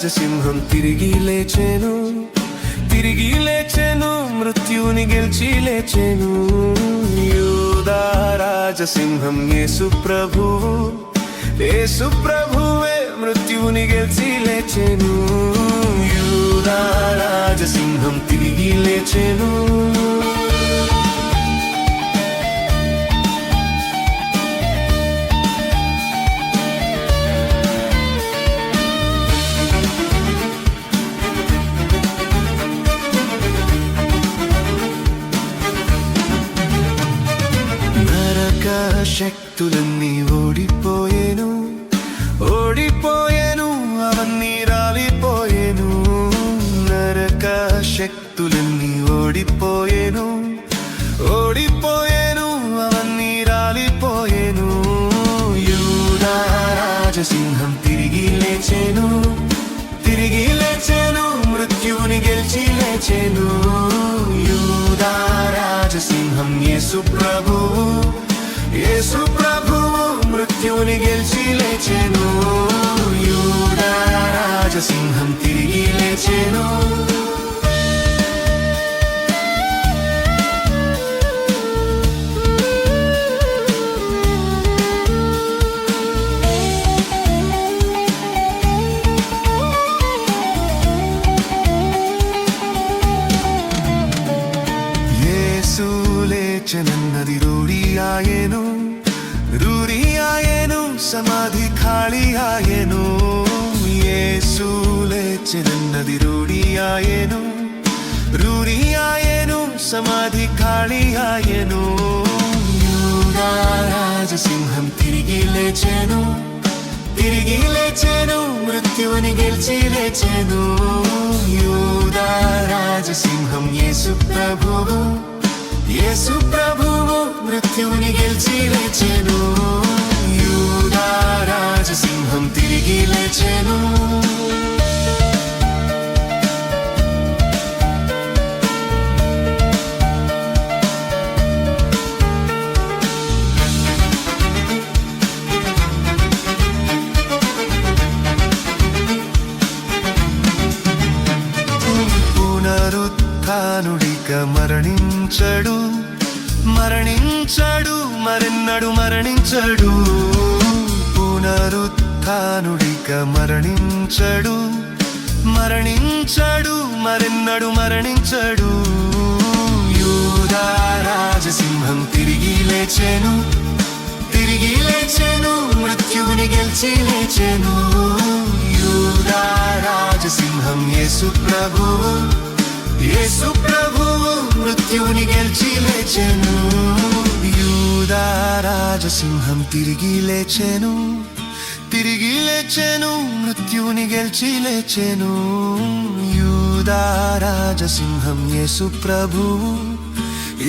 రాజసింహం తిరిగి లేచెను, తిరిగి లేచెను, మృత్యుని గెలిచి లేచెను. యూదా రాజసింహం యేసు ప్రభువు, యేసు ప్రభువే మృత్యుని గెలిచి లేచెను. యూదా రాజసింహం తిరిగి లేచెను. శక్తులన్నీ ఓడిపోయేను, ఓడిపోయేను, అవన్నీ రాలిపోయేను. నరక శక్తులన్నీ ఓడిపోయేను, ఓడిపోయేను, అవన్నీ రాలిపోయేను. యూదా రాజసింహం తిరిగి లేచెను, తిరిగి లేచెను, మృత్యుని గెలిచి లేచెను. యూదా రాజసింహం యేసు ప్రభువు, యేసు ప్రభువు మృత్యుని గెలిచి లేచెను. యూదా రాజసింహం తిరిగి లేచెను. యేసు లేచెనన్నది రూఢియాయెను, రూఢియాయెను, సమాధి ఖాళీ ఆయెను. యేసు లేచెనన్నది రూఢియాయెను, రూఢియాయెను, సమాధి ఖాళీ ఆయెను. యూదా రాజసింహం తిరిగి లేచెను, తిరిగి లేచెను, మృత్యుని గెలిచి లేచెను. యూదా రాజసింహం యేసు ప్రభువు, యేసు ప్రభువు మృత్యుని గెలిచి లేచెను. యూదా రాజసింహం తిరిగి లేచెను. పునరుత్థానుడిక మరణించడు, మరణించడు, మరెన్నడు మరణించడు. పునరుత్థానుడిక మరణించడు, మరణించడు, మరెన్నడు మరణించడు. యూదా రాజసింహం తిరిగి లేచెను, తిరిగి లేచెను, మృత్యుని గెలిచి లేచెను. యూదా రాజసింహం యేసు ప్రభువు, యేసు ప్రభువు మృత్యుని గెలిచి లేచెను. యూదా రాజసింహం తిరిగి లేచెను, తిరిగి లేచెను, మృత్యుని గెలిచి లేచెను. యూదా రాజసింహం యేసు ప్రభువు,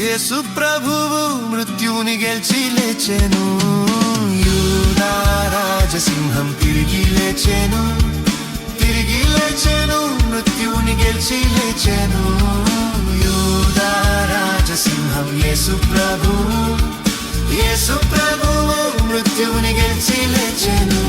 యేసు ప్రభువు మృత్యుని గెలిచి లేచెను. యూదా రాజసింహం తిరిగి లేచెను, తిరిగి లేచెను, మృత్యుని గెలిచి లేచెను. యూదా రాజసింహం యేసు ప్రభువు, యేసు ప్రభువు మృత్యుని గెలిచి లేచెను.